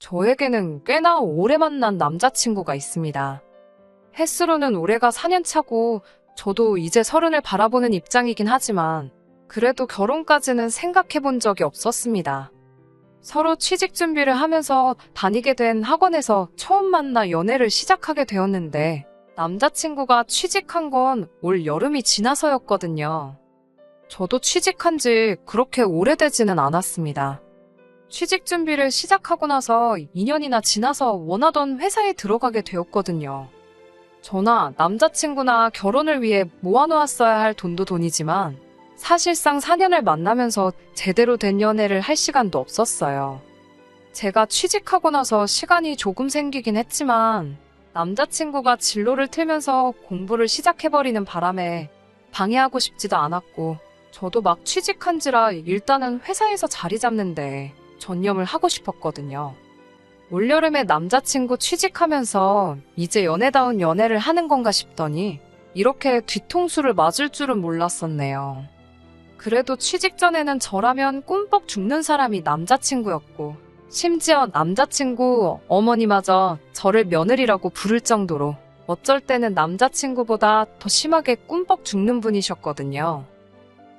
저에게는 꽤나 오래 만난 남자친구가 있습니다. 햇수로는 올해가 4년 차고 저도 이제 30을 바라보는 입장이긴 하지만 그래도 결혼까지는 생각해 본 적이 없었습니다. 서로 취직 준비를 하면서 다니게 된 학원에서 처음 만나 연애를 시작하게 되었는데 남자친구가 취직한 건 올 여름이 지나서였거든요. 저도 취직한 지 그렇게 오래되지는 않았습니다. 취직 준비를 시작하고 나서 2년이나 지나서 원하던 회사에 들어가게 되었거든요. 저나 남자친구나 결혼을 위해 모아놓았어야 할 돈도 돈이지만 사실상 4년을 만나면서 제대로 된 연애를 할 시간도 없었어요. 제가 취직하고 나서 시간이 조금 생기긴 했지만 남자친구가 진로를 틀면서 공부를 시작해버리는 바람에 방해하고 싶지도 않았고 저도 막 취직한지라 일단은 회사에서 자리 잡는데 전념을 하고 싶었거든요. 올여름에 남자친구 취직하면서 이제 연애다운 연애를 하는 건가 싶더니 이렇게 뒤통수를 맞을 줄은 몰랐었네요. 그래도 취직 전에는 저라면 꿈뻑 죽는 사람이 남자친구였고 심지어 남자친구 어머니마저 저를 며느리라고 부를 정도로 어쩔 때는 남자친구보다 더 심하게 꿈뻑 죽는 분이셨거든요.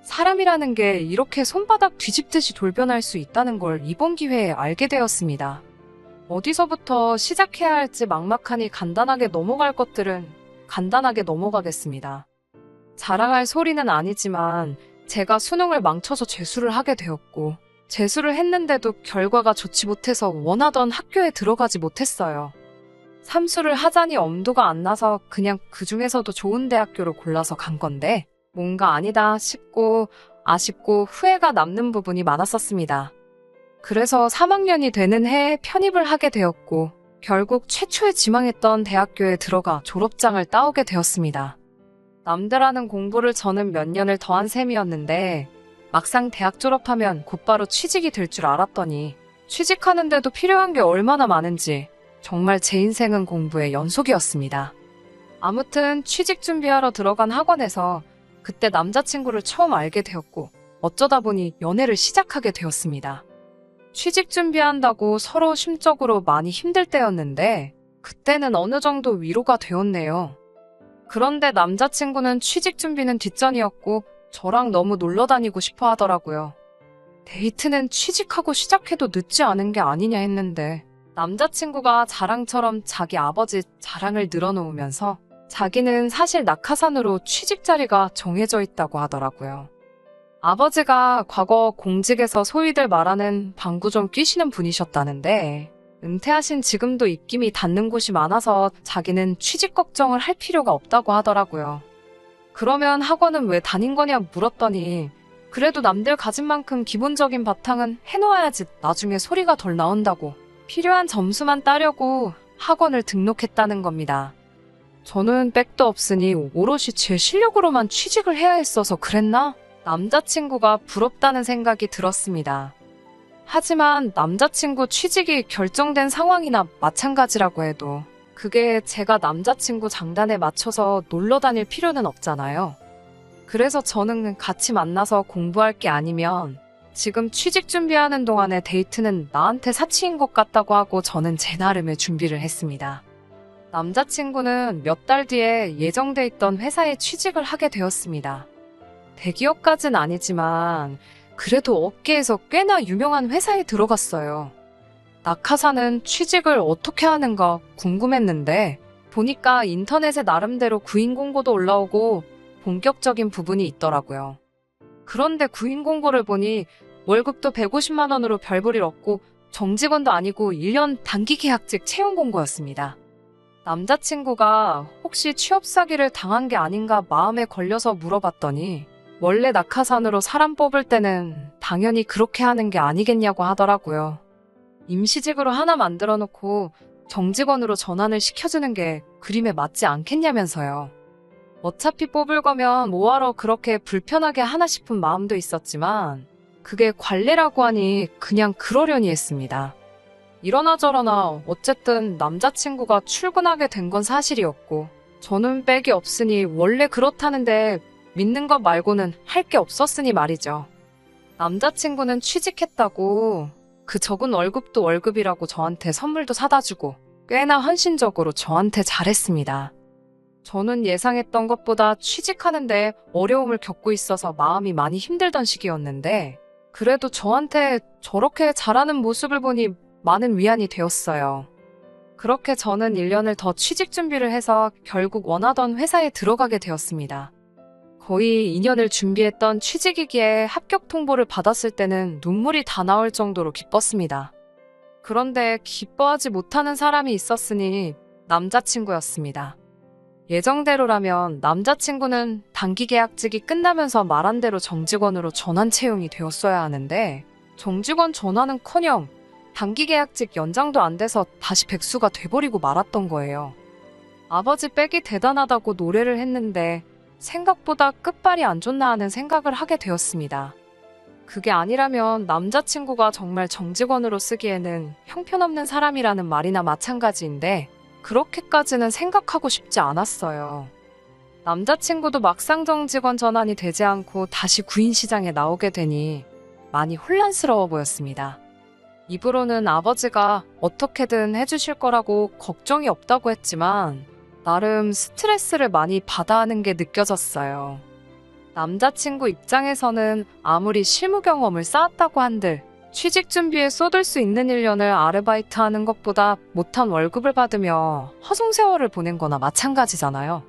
사람이라는 게 이렇게 손바닥 뒤집듯이 돌변할 수 있다는 걸 이번 기회에 알게 되었습니다. 어디서부터 시작해야 할지 막막하니 간단하게 넘어갈 것들은 간단하게 넘어가겠습니다. 자랑할 소리는 아니지만 제가 수능을 망쳐서 재수를 하게 되었고 재수를 했는데도 결과가 좋지 못해서 원하던 학교에 들어가지 못했어요. 삼수를 하자니 엄두가 안 나서 그냥 그 중에서도 좋은 대학교를 골라서 간 건데 뭔가 아니다 싶고 아쉽고 후회가 남는 부분이 많았었습니다. 그래서 3학년이 되는 해에 편입을 하게 되었고 결국 최초에 지망했던 대학교에 들어가 졸업장을 따오게 되었습니다. 남들 하는 공부를 저는 몇 년을 더한 셈이었는데 막상 대학 졸업하면 곧바로 취직이 될 줄 알았더니 취직하는데도 필요한 게 얼마나 많은지 정말 제 인생은 공부의 연속이었습니다. 아무튼 취직 준비하러 들어간 학원에서 그때 남자친구를 처음 알게 되었고 어쩌다 보니 연애를 시작하게 되었습니다. 취직 준비한다고 서로 심적으로 많이 힘들 때였는데 그때는 어느 정도 위로가 되었네요. 그런데 남자친구는 취직 준비는 뒷전이었고 저랑 너무 놀러 다니고 싶어 하더라고요. 데이트는 취직하고 시작해도 늦지 않은 게 아니냐 했는데 남자친구가 자랑처럼 자기 아버지 자랑을 늘어놓으면서 자기는 사실 낙하산으로 취직 자리가 정해져 있다고 하더라고요. 아버지가 과거 공직에서 소위들 말하는 방구 좀 뀌시는 분이셨다는데 은퇴하신 지금도 입김이 닿는 곳이 많아서 자기는 취직 걱정을 할 필요가 없다고 하더라고요. 그러면 학원은 왜 다닌 거냐 물었더니 그래도 남들 가진 만큼 기본적인 바탕은 해놓아야지 나중에 소리가 덜 나온다고 필요한 점수만 따려고 학원을 등록했다는 겁니다. 저는 백도 없으니 오롯이 제 실력으로만 취직을 해야 했어서 그랬나? 남자친구가 부럽다는 생각이 들었습니다. 하지만 남자친구 취직이 결정된 상황이나 마찬가지라고 해도 그게 제가 남자친구 장단에 맞춰서 놀러 다닐 필요는 없잖아요. 그래서 저는 같이 만나서 공부할 게 아니면 지금 취직 준비하는 동안에 데이트는 나한테 사치인 것 같다고 하고 저는 제 나름의 준비를 했습니다. 남자친구는 몇 달 뒤에 예정돼 있던 회사에 취직을 하게 되었습니다. 대기업까진 아니지만 그래도 업계에서 꽤나 유명한 회사에 들어갔어요. 낙하산은 취직을 어떻게 하는가 궁금했는데 보니까 인터넷에 나름대로 구인 공고도 올라오고 본격적인 부분이 있더라고요. 그런데 구인 공고를 보니 월급도 150만 원으로 별 볼 일 없고 정직원도 아니고 1년 단기 계약직 채용 공고였습니다. 남자친구가 혹시 취업 사기를 당한 게 아닌가 마음에 걸려서 물어봤더니 원래 낙하산으로 사람 뽑을 때는 당연히 그렇게 하는 게 아니겠냐고 하더라고요. 임시직으로 하나 만들어 놓고 정직원으로 전환을 시켜주는 게 그림에 맞지 않겠냐면서요. 어차피 뽑을 거면 뭐하러 그렇게 불편하게 하나 싶은 마음도 있었지만 그게 관례라고 하니 그냥 그러려니 했습니다. 이러나 저러나 어쨌든 남자친구가 출근하게 된 건 사실이었고 저는 백이 없으니 원래 그렇다는데 믿는 것 말고는 할 게 없었으니 말이죠. 남자친구는 취직했다고 그 적은 월급도 월급이라고 저한테 선물도 사다 주고 꽤나 헌신적으로 저한테 잘했습니다. 저는 예상했던 것보다 취직하는데 어려움을 겪고 있어서 마음이 많이 힘들던 시기였는데 그래도 저한테 저렇게 잘하는 모습을 보니 많은 위안이 되었어요. 그렇게 저는 1년을 더 취직 준비를 해서 결국 원하던 회사에 들어가게 되었습니다. 거의 2년을 준비했던 취직이기에 합격 통보를 받았을 때는 눈물이 다 나올 정도로 기뻤습니다. 그런데 기뻐하지 못하는 사람이 있었으니 남자친구였습니다. 예정대로라면 남자친구는 단기 계약직이 끝나면서 말한 대로 정직원으로 전환 채용이 되었어야 하는데 정직원 전환은커녕 단기 계약직 연장도 안 돼서 다시 백수가 돼버리고 말았던 거예요. 아버지 빽이 대단하다고 노래를 했는데 생각보다 끝발이 안 좋나 하는 생각을 하게 되었습니다. 그게 아니라면 남자친구가 정말 정직원으로 쓰기에는 형편없는 사람이라는 말이나 마찬가지인데 그렇게까지는 생각하고 싶지 않았어요. 남자친구도 막상 정직원 전환이 되지 않고 다시 구인 시장에 나오게 되니 많이 혼란스러워 보였습니다. 입으로는 아버지가 어떻게든 해주실 거라고 걱정이 없다고 했지만 나름 스트레스를 많이 받아 하는 게 느껴졌어요. 남자친구 입장에서는 아무리 실무 경험을 쌓았다고 한들 취직 준비에 쏟을 수 있는 1년을 아르바이트 하는 것보다 못한 월급을 받으며 허송세월을 보낸 거나 마찬가지잖아요.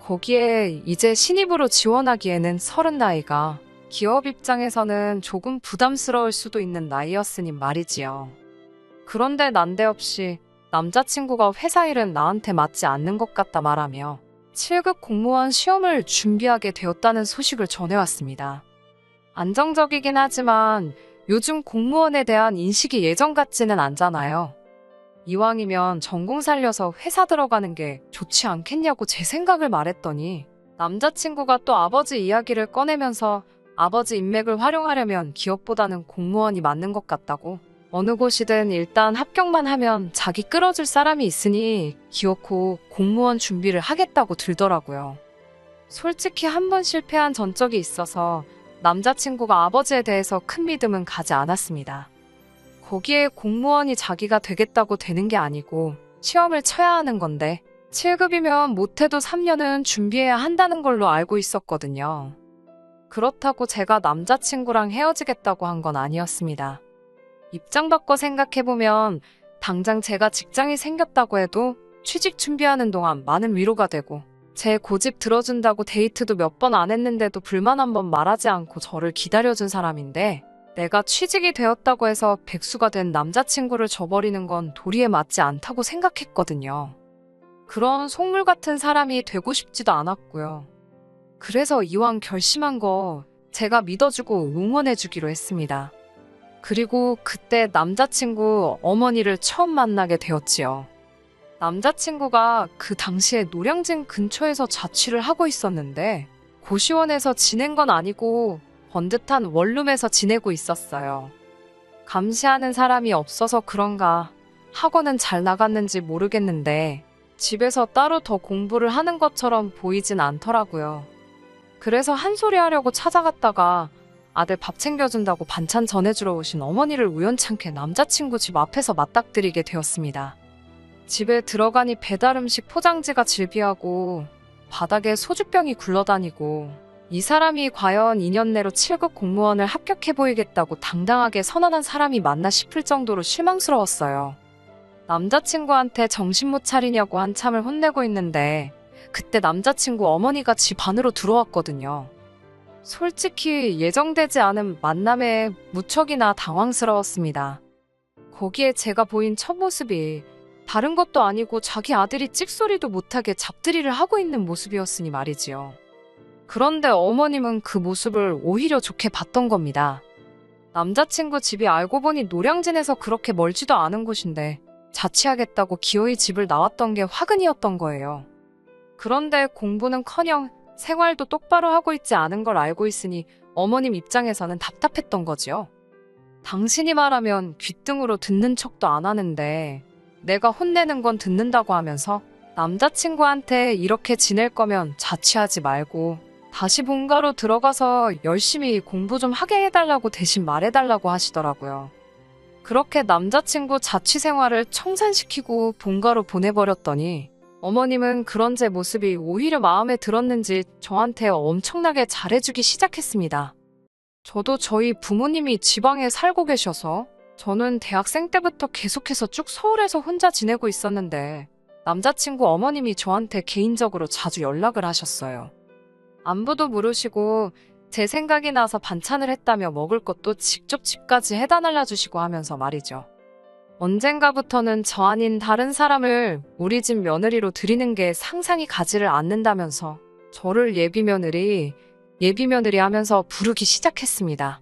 거기에 이제 신입으로 지원하기에는 30 나이가 기업 입장에서는 조금 부담스러울 수도 있는 나이였으니 말이지요. 그런데 난데없이 남자친구가 회사 일은 나한테 맞지 않는 것 같다 말하며 7급 공무원 시험을 준비하게 되었다는 소식을 전해왔습니다. 안정적이긴 하지만 요즘 공무원에 대한 인식이 예전 같지는 않잖아요. 이왕이면 전공 살려서 회사 들어가는 게 좋지 않겠냐고 제 생각을 말했더니 남자친구가 또 아버지 이야기를 꺼내면서 아버지 인맥을 활용하려면 기업보다는 공무원이 맞는 것 같다고 어느 곳이든 일단 합격만 하면 자기 끌어줄 사람이 있으니 기어코 공무원 준비를 하겠다고 들더라고요. 솔직히 한 번 실패한 전적이 있어서 남자친구가 아버지에 대해서 큰 믿음은 가지 않았습니다. 거기에 공무원이 자기가 되겠다고 되는 게 아니고 시험을 쳐야 하는 건데 7급이면 못해도 3년은 준비해야 한다는 걸로 알고 있었거든요. 그렇다고 제가 남자친구랑 헤어지겠다고 한 건 아니었습니다. 입장 바꿔 생각해보면 당장 제가 직장이 생겼다고 해도 취직 준비하는 동안 많은 위로가 되고 제 고집 들어준다고 데이트도 몇 번 안 했는데도 불만 한 번 말하지 않고 저를 기다려준 사람인데 내가 취직이 되었다고 해서 백수가 된 남자친구를 저버리는 건 도리에 맞지 않다고 생각했거든요. 그런 속물 같은 사람이 되고 싶지도 않았고요. 그래서 이왕 결심한 거 제가 믿어주고 응원해주기로 했습니다. 그리고 그때 남자친구 어머니를 처음 만나게 되었지요. 남자친구가 그 당시에 노량진 근처에서 자취를 하고 있었는데 고시원에서 지낸 건 아니고 번듯한 원룸에서 지내고 있었어요. 감시하는 사람이 없어서 그런가 학원은 잘 나갔는지 모르겠는데 집에서 따로 더 공부를 하는 것처럼 보이진 않더라고요. 그래서 한 소리 하려고 찾아갔다가 아들 밥 챙겨준다고 반찬 전해주러 오신 어머니를 우연찮게 남자친구 집 앞에서 맞닥뜨리게 되었습니다. 집에 들어가니 배달음식 포장지가 질비하고 바닥에 소주병이 굴러다니고 이 사람이 과연 2년 내로 7급 공무원을 합격해 보이겠다고 당당하게 선언한 사람이 맞나 싶을 정도로 실망스러웠어요. 남자친구한테 정신 못 차리냐고 한참을 혼내고 있는데 그때 남자친구 어머니가 집 안으로 들어왔거든요. 솔직히 예정되지 않은 만남에 무척이나 당황스러웠습니다. 거기에 제가 보인 첫 모습이 다른 것도 아니고 자기 아들이 찍소리도 못하게 잡들이를 하고 있는 모습이었으니 말이지요. 그런데 어머님은 그 모습을 오히려 좋게 봤던 겁니다. 남자친구 집이 알고 보니 노량진에서 그렇게 멀지도 않은 곳인데 자취하겠다고 기어이 집을 나왔던 게 화근이었던 거예요. 그런데 공부는커녕 생활도 똑바로 하고 있지 않은 걸 알고 있으니 어머님 입장에서는 답답했던 거지요. 당신이 말하면 귓등으로 듣는 척도 안 하는데 내가 혼내는 건 듣는다고 하면서 남자친구한테 이렇게 지낼 거면 자취하지 말고 다시 본가로 들어가서 열심히 공부 좀 하게 해달라고 대신 말해달라고 하시더라고요. 그렇게 남자친구 자취생활을 청산시키고 본가로 보내버렸더니 어머님은 그런 제 모습이 오히려 마음에 들었는지 저한테 엄청나게 잘해주기 시작했습니다. 저도 저희 부모님이 지방에 살고 계셔서 저는 대학생 때부터 계속해서 쭉 서울에서 혼자 지내고 있었는데 남자친구 어머님이 저한테 개인적으로 자주 연락을 하셨어요. 안부도 물으시고 제 생각이 나서 반찬을 했다며 먹을 것도 직접 집까지 해다 날라주시고 하면서 말이죠. 언젠가부터는 저 아닌 다른 사람을 우리 집 며느리로 들이는 게 상상이 가지를 않는다면서 저를 예비며느리 하면서 부르기 시작했습니다.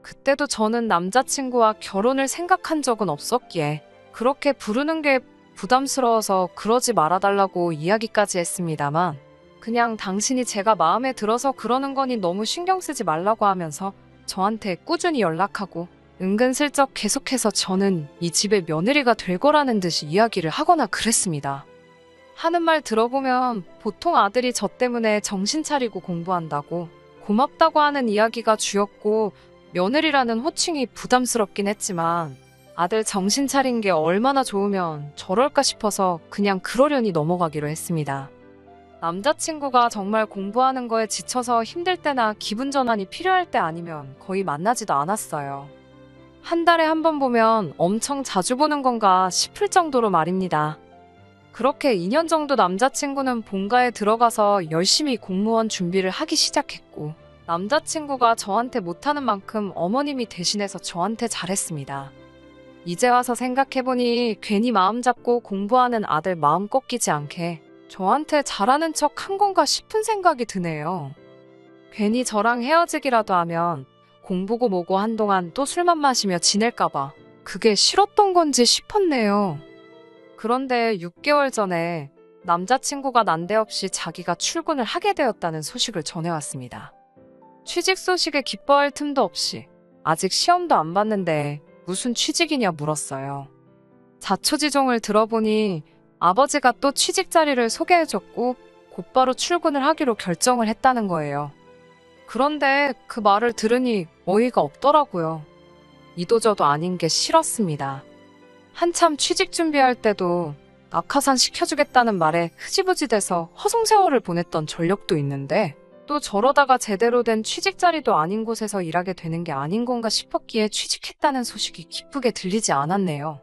그때도 저는 남자친구와 결혼을 생각한 적은 없었기에 그렇게 부르는 게 부담스러워서 그러지 말아달라고 이야기까지 했습니다만 그냥 당신이 제가 마음에 들어서 그러는 거니 너무 신경 쓰지 말라고 하면서 저한테 꾸준히 연락하고 은근슬쩍 계속해서 저는 이 집의 며느리가 될 거라는 듯이 이야기를 하거나 그랬습니다. 하는 말 들어보면 보통 아들이 저 때문에 정신 차리고 공부한다고 고맙다고 하는 이야기가 주였고 며느리라는 호칭이 부담스럽긴 했지만 아들 정신 차린 게 얼마나 좋으면 저럴까 싶어서 그냥 그러려니 넘어가기로 했습니다. 남자친구가 정말 공부하는 거에 지쳐서 힘들 때나 기분 전환이 필요할 때 아니면 거의 만나지도 않았어요. 한 달에 한 번 보면 엄청 자주 보는 건가 싶을 정도로 말입니다. 그렇게 2년 정도 남자친구는 본가에 들어가서 열심히 공무원 준비를 하기 시작했고 남자친구가 저한테 못하는 만큼 어머님이 대신해서 저한테 잘했습니다. 이제 와서 생각해보니 괜히 마음 잡고 공부하는 아들 마음 꺾이지 않게 저한테 잘하는 척 한 건가 싶은 생각이 드네요. 괜히 저랑 헤어지기라도 하면 공부고 뭐고 한동안 또 술만 마시며 지낼까봐 그게 싫었던 건지 싶었네요. 그런데 6개월 전에 남자친구가 난데없이 자기가 출근을 하게 되었다는 소식을 전해왔습니다. 취직 소식에 기뻐할 틈도 없이 아직 시험도 안 봤는데 무슨 취직이냐 물었어요. 자초지종을 들어보니 아버지가 또 취직 자리를 소개해줬고 곧바로 출근을 하기로 결정을 했다는 거예요. 그런데 그 말을 들으니 어이가 없더라고요. 이도저도 아닌 게 싫었습니다. 한참 취직 준비할 때도 낙하산 시켜주겠다는 말에 흐지부지 돼서 허송세월을 보냈던 전력도 있는데 또 저러다가 제대로 된 취직 자리도 아닌 곳에서 일하게 되는 게 아닌 건가 싶었기에 취직했다는 소식이 기쁘게 들리지 않았네요.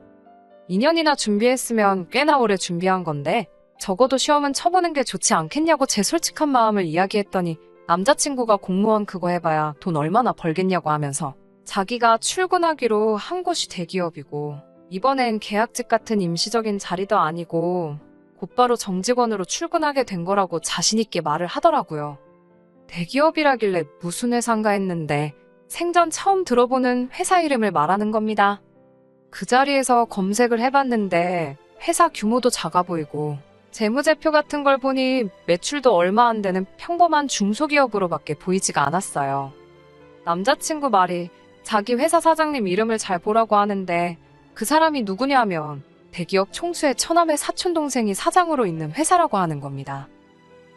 2년이나 준비했으면 꽤나 오래 준비한 건데 적어도 시험은 쳐보는 게 좋지 않겠냐고 제 솔직한 마음을 이야기했더니 남자친구가 공무원 그거 해봐야 돈 얼마나 벌겠냐고 하면서 자기가 출근하기로 한 곳이 대기업이고 이번엔 계약직 같은 임시적인 자리도 아니고 곧바로 정직원으로 출근하게 된 거라고 자신있게 말을 하더라고요. 대기업이라길래 무슨 회사인가 했는데 생전 처음 들어보는 회사 이름을 말하는 겁니다. 그 자리에서 검색을 해봤는데 회사 규모도 작아 보이고 재무제표 같은 걸 보니 매출도 얼마 안 되는 평범한 중소기업으로밖에 보이지가 않았어요. 남자친구 말이 자기 회사 사장님 이름을 잘 보라고 하는데 그 사람이 누구냐면 대기업 총수의 처남의 사촌동생이 사장으로 있는 회사라고 하는 겁니다.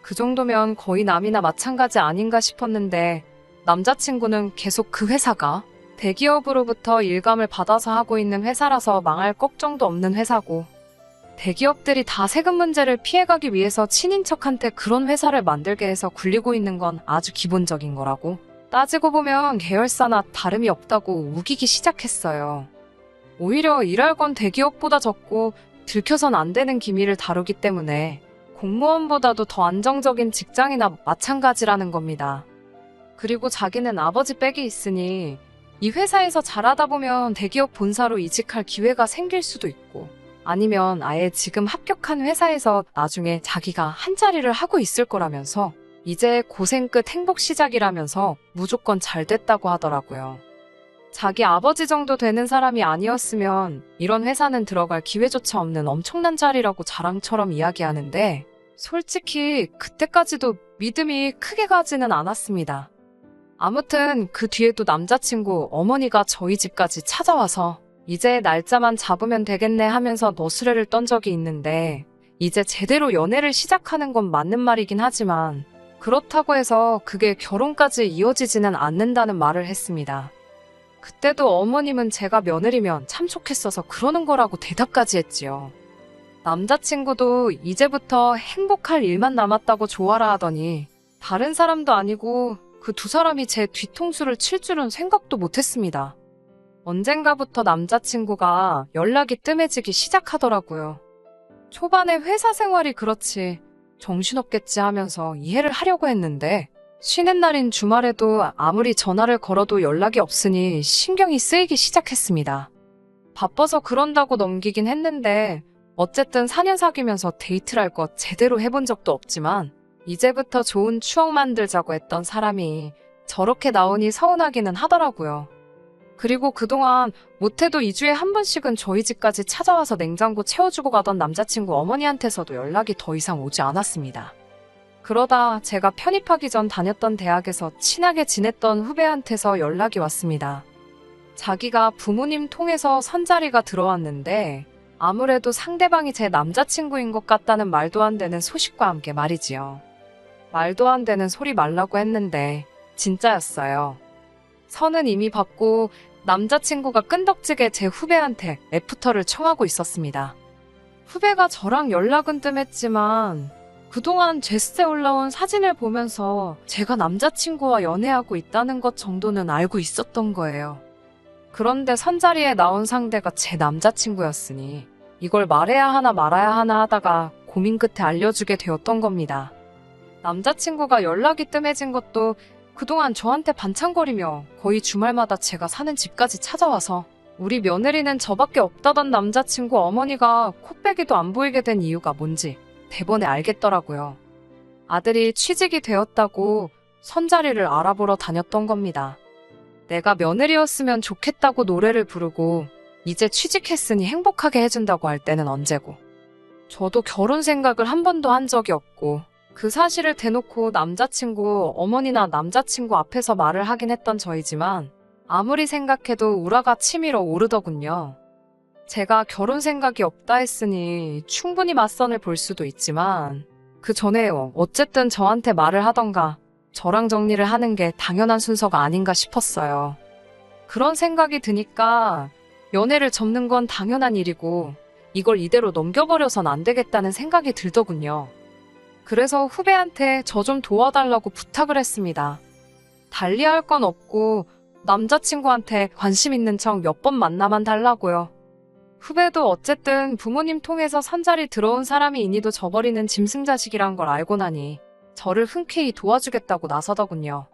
그 정도면 거의 남이나 마찬가지 아닌가 싶었는데 남자친구는 계속 그 회사가 대기업으로부터 일감을 받아서 하고 있는 회사라서 망할 걱정도 없는 회사고 대기업들이 다 세금 문제를 피해가기 위해서 친인척한테 그런 회사를 만들게 해서 굴리고 있는 건 아주 기본적인 거라고 따지고 보면 계열사나 다름이 없다고 우기기 시작했어요. 오히려 일할 건 대기업보다 적고 들켜선 안 되는 기밀을 다루기 때문에 공무원보다도 더 안정적인 직장이나 마찬가지라는 겁니다. 그리고 자기는 아버지 빽이 있으니 이 회사에서 잘하다 보면 대기업 본사로 이직할 기회가 생길 수도 있고 아니면 아예 지금 합격한 회사에서 나중에 자기가 한 자리를 하고 있을 거라면서 이제 고생 끝 행복 시작이라면서 무조건 잘 됐다고 하더라고요. 자기 아버지 정도 되는 사람이 아니었으면 이런 회사는 들어갈 기회조차 없는 엄청난 자리라고 자랑처럼 이야기하는데 솔직히 그때까지도 믿음이 크게 가지는 않았습니다. 아무튼 그 뒤에도 남자친구 어머니가 저희 집까지 찾아와서 이제 날짜만 잡으면 되겠네 하면서 너스레를 떤 적이 있는데 이제 제대로 연애를 시작하는 건 맞는 말이긴 하지만 그렇다고 해서 그게 결혼까지 이어지지는 않는다는 말을 했습니다. 그때도 어머님은 제가 며느리면 참 좋겠어서 그러는 거라고 대답까지 했지요. 남자친구도 이제부터 행복할 일만 남았다고 좋아라 하더니 다른 사람도 아니고 그 두 사람이 제 뒤통수를 칠 줄은 생각도 못했습니다. 언젠가부터 남자친구가 연락이 뜸해지기 시작하더라고요. 초반에 회사 생활이 그렇지 정신없겠지 하면서 이해를 하려고 했는데 쉬는 날인 주말에도 아무리 전화를 걸어도 연락이 없으니 신경이 쓰이기 시작했습니다. 바빠서 그런다고 넘기긴 했는데 어쨌든 4년 사귀면서 데이트를 할 것 제대로 해본 적도 없지만 이제부터 좋은 추억 만들자고 했던 사람이 저렇게 나오니 서운하기는 하더라고요. 그리고 그동안 못해도 2주에 한 번씩은 저희 집까지 찾아와서 냉장고 채워주고 가던 남자친구 어머니한테서도 연락이 더 이상 오지 않았습니다. 그러다 제가 편입하기 전 다녔던 대학에서 친하게 지냈던 후배한테서 연락이 왔습니다. 자기가 부모님 통해서 선자리가 들어왔는데 아무래도 상대방이 제 남자친구인 것 같다는 말도 안 되는 소식과 함께 말이지요. 말도 안 되는 소리 말라고 했는데 진짜였어요. 선은 이미 받고 남자친구가 끈덕지게 제 후배한테 애프터를 청하고 있었습니다. 후배가 저랑 연락은 뜸했지만 그동안 제스에 올라온 사진을 보면서 제가 남자친구와 연애하고 있다는 것 정도는 알고 있었던 거예요. 그런데 선자리에 나온 상대가 제 남자친구였으니 이걸 말해야 하나 말아야 하나 하다가 고민 끝에 알려주게 되었던 겁니다. 남자친구가 연락이 뜸해진 것도 그동안 저한테 반창거리며 거의 주말마다 제가 사는 집까지 찾아와서 우리 며느리는 저밖에 없다던 남자친구 어머니가 코빼기도 안 보이게 된 이유가 뭔지 대번에 알겠더라고요. 아들이 취직이 되었다고 선자리를 알아보러 다녔던 겁니다. 내가 며느리였으면 좋겠다고 노래를 부르고 이제 취직했으니 행복하게 해준다고 할 때는 언제고. 저도 결혼 생각을 한 번도 한 적이 없고 그 사실을 대놓고 남자친구 어머니나 남자친구 앞에서 말을 하긴 했던 저이지만 아무리 생각해도 우라가 치밀어 오르더군요. 제가 결혼 생각이 없다 했으니 충분히 맞선을 볼 수도 있지만 그 전에 어쨌든 저한테 말을 하던가 저랑 정리를 하는 게 당연한 순서가 아닌가 싶었어요. 그런 생각이 드니까 연애를 접는 건 당연한 일이고 이걸 이대로 넘겨버려선 안 되겠다는 생각이 들더군요. 그래서 후배한테 저 좀 도와달라고 부탁을 했습니다. 달리할 건 없고 남자친구한테 관심 있는 척 몇 번 만나만 달라고요. 후배도 어쨌든 부모님 통해서 선자리 들어온 사람이 이니도 저버리는 짐승자식이란 걸 알고 나니 저를 흔쾌히 도와주겠다고 나서더군요.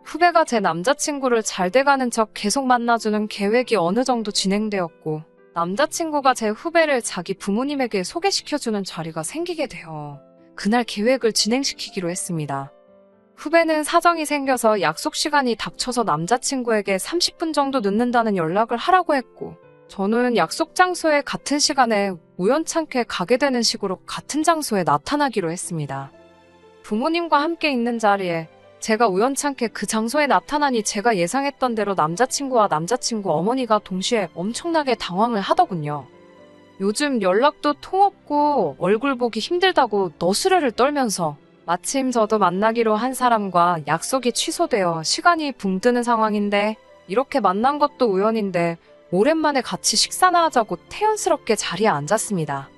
후배가 제 남자친구를 잘 돼가는 척 계속 만나주는 계획이 어느 정도 진행되었고 남자친구가 제 후배를 자기 부모님에게 소개시켜주는 자리가 생기게 되어 그날 계획을 진행시키기로 했습니다. 후배는 사정이 생겨서 약속 시간이 닥쳐서 남자친구에게 30분 정도 늦는다는 연락을 하라고 했고 저는 약속 장소에 같은 시간에 우연찮게 가게 되는 식으로 같은 장소에 나타나기로 했습니다. 부모님과 함께 있는 자리에 제가 우연찮게 그 장소에 나타나니 제가 예상했던 대로 남자친구와 남자친구 어머니가 동시에 엄청나게 당황을 하더군요. 요즘 연락도 통 없고 얼굴 보기 힘들다고 너스레를 떨면서 마침 저도 만나기로 한 사람과 약속이 취소되어 시간이 붕 뜨는 상황인데 이렇게 만난 것도 우연인데 오랜만에 같이 식사나 하자고 태연스럽게 자리에 앉았습니다.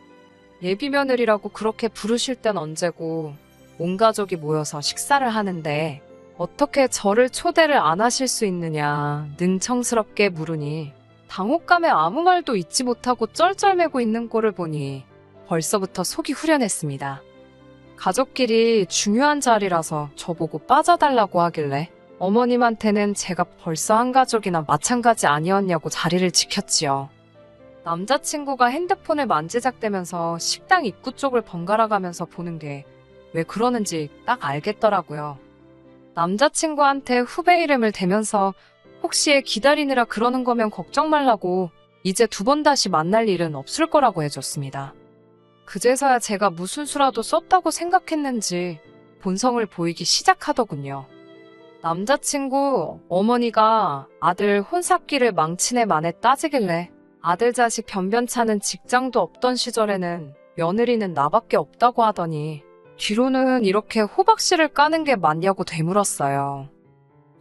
예비며느리라고 그렇게 부르실 땐 언제고 온 가족이 모여서 식사를 하는데 어떻게 저를 초대를 안 하실 수 있느냐 능청스럽게 물으니 당혹감에 아무 말도 잊지 못하고 쩔쩔매고 있는 꼴을 보니 벌써부터 속이 후련했습니다. 가족끼리 중요한 자리라서 저보고 빠져달라고 하길래 어머님한테는 제가 벌써 한 가족이나 마찬가지 아니었냐고 자리를 지켰지요. 남자친구가 핸드폰을 만지작대면서 식당 입구 쪽을 번갈아 가면서 보는 게 왜 그러는지 딱 알겠더라고요. 남자친구한테 후배 이름을 대면서 혹시 기다리느라 그러는 거면 걱정 말라고 이제 두 번 다시 만날 일은 없을 거라고 해줬습니다. 그제서야 제가 무슨 수라도 썼다고 생각했는지 본성을 보이기 시작하더군요. 남자친구 어머니가 아들 혼사기를 망치네 마네 따지길래 아들 자식 변변찮은 직장도 없던 시절에는 며느리는 나밖에 없다고 하더니 뒤로는 이렇게 호박씨를 까는 게 맞냐고 되물었어요.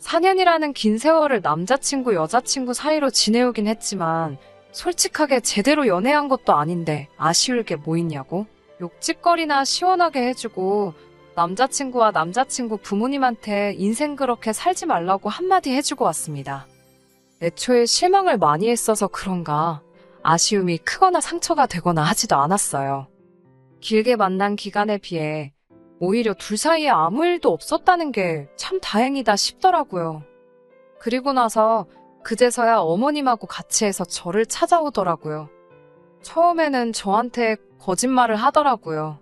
4년이라는 긴 세월을 남자친구, 여자친구 사이로 지내오긴 했지만 솔직하게 제대로 연애한 것도 아닌데 아쉬울 게 뭐 있냐고? 욕짓거리나 시원하게 해주고 남자친구와 남자친구 부모님한테 인생 그렇게 살지 말라고 한마디 해주고 왔습니다. 애초에 실망을 많이 했어서 그런가 아쉬움이 크거나 상처가 되거나 하지도 않았어요. 길게 만난 기간에 비해 오히려 둘 사이에 아무 일도 없었다는 게 참 다행이다 싶더라고요. 그리고 나서 그제서야 어머님하고 같이 해서 저를 찾아오더라고요. 처음에는 저한테 거짓말을 하더라고요.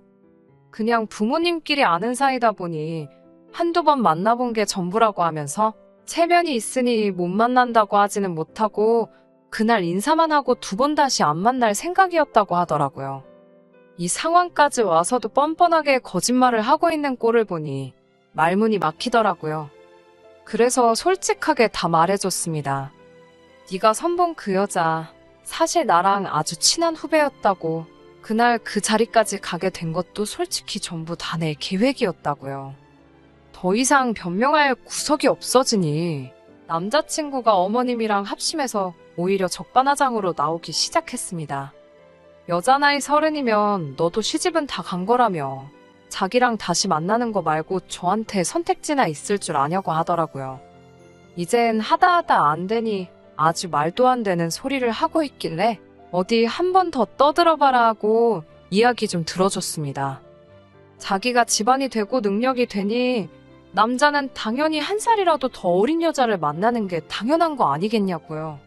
그냥 부모님끼리 아는 사이다 보니 한두 번 만나본 게 전부라고 하면서 체면이 있으니 못 만난다고 하지는 못하고 그날 인사만 하고 두 번 다시 안 만날 생각이었다고 하더라고요. 이 상황까지 와서도 뻔뻔하게 거짓말을 하고 있는 꼴을 보니 말문이 막히더라고요. 그래서 솔직하게 다 말해줬습니다. 네가 선본 그 여자 사실 나랑 아주 친한 후배였다고. 그날 그 자리까지 가게 된 것도 솔직히 전부 다 내 계획이었다고요. 더 이상 변명할 구석이 없어지니 남자친구가 어머님이랑 합심해서 오히려 적반하장으로 나오기 시작했습니다. 여자 나이 30이면 너도 시집은 다 간 거라며 자기랑 다시 만나는 거 말고 저한테 선택지나 있을 줄 아냐고 하더라고요. 이젠 하다 안 되니 아주 말도 안 되는 소리를 하고 있길래 어디 한 번 더 떠들어봐라 하고 이야기 좀 들어줬습니다. 자기가 집안이 되고 능력이 되니 남자는 당연히 한 살이라도 더 어린 여자를 만나는 게 당연한 거 아니겠냐고요.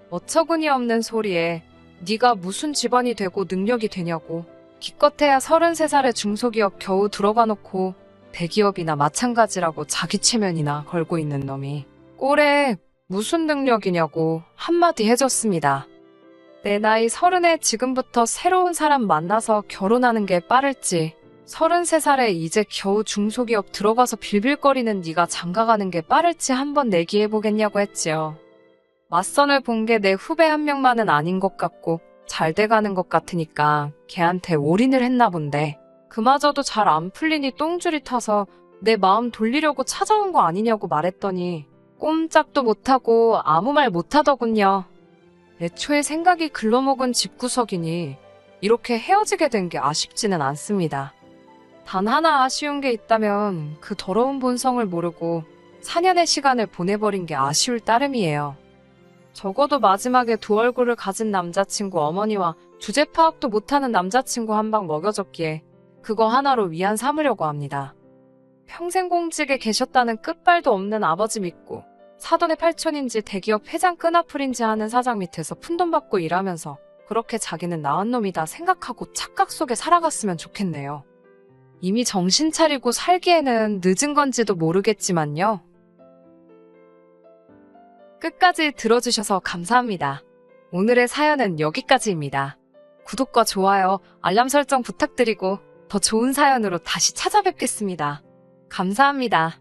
어처구니 없는 소리에 네가 무슨 집안이 되고 능력이 되냐고. 기껏해야 33살에 중소기업 겨우 들어가 놓고 대기업이나 마찬가지라고 자기 체면이나 걸고 있는 놈이 꼴에 무슨 능력이냐고 한마디 해줬습니다. 내 나이 30에 지금부터 새로운 사람 만나서 결혼하는 게 빠를지 33살에 이제 겨우 중소기업 들어가서 빌빌거리는 네가 장가가는 게 빠를지 한번 내기해보겠냐고 했지요. 맞선을 본 게 내 후배 한 명만은 아닌 것 같고 잘 돼가는 것 같으니까 걔한테 올인을 했나 본데 그마저도 잘 안 풀리니 똥줄이 타서 내 마음 돌리려고 찾아온 거 아니냐고 말했더니 꼼짝도 못하고 아무 말 못하더군요. 애초에 생각이 글러먹은 집구석이니 이렇게 헤어지게 된 게 아쉽지는 않습니다. 단 하나 아쉬운 게 있다면 그 더러운 본성을 모르고 4년의 시간을 보내버린 게 아쉬울 따름이에요. 적어도 마지막에 두 얼굴을 가진 남자친구 어머니와 주제 파악도 못하는 남자친구 한 방 먹여줬기에 그거 하나로 위안 삼으려고 합니다. 평생 공직에 계셨다는 끝발도 없는 아버지 믿고 사돈의 팔촌인지 대기업 회장 끈앞풀인지 하는 사장 밑에서 푼돈 받고 일하면서 그렇게 자기는 나은 놈이다 생각하고 착각 속에 살아갔으면 좋겠네요. 이미 정신 차리고 살기에는 늦은 건지도 모르겠지만요. 끝까지 들어주셔서 감사합니다. 오늘의 사연은 여기까지입니다. 구독과 좋아요, 알람 설정 부탁드리고 더 좋은 사연으로 다시 찾아뵙겠습니다. 감사합니다.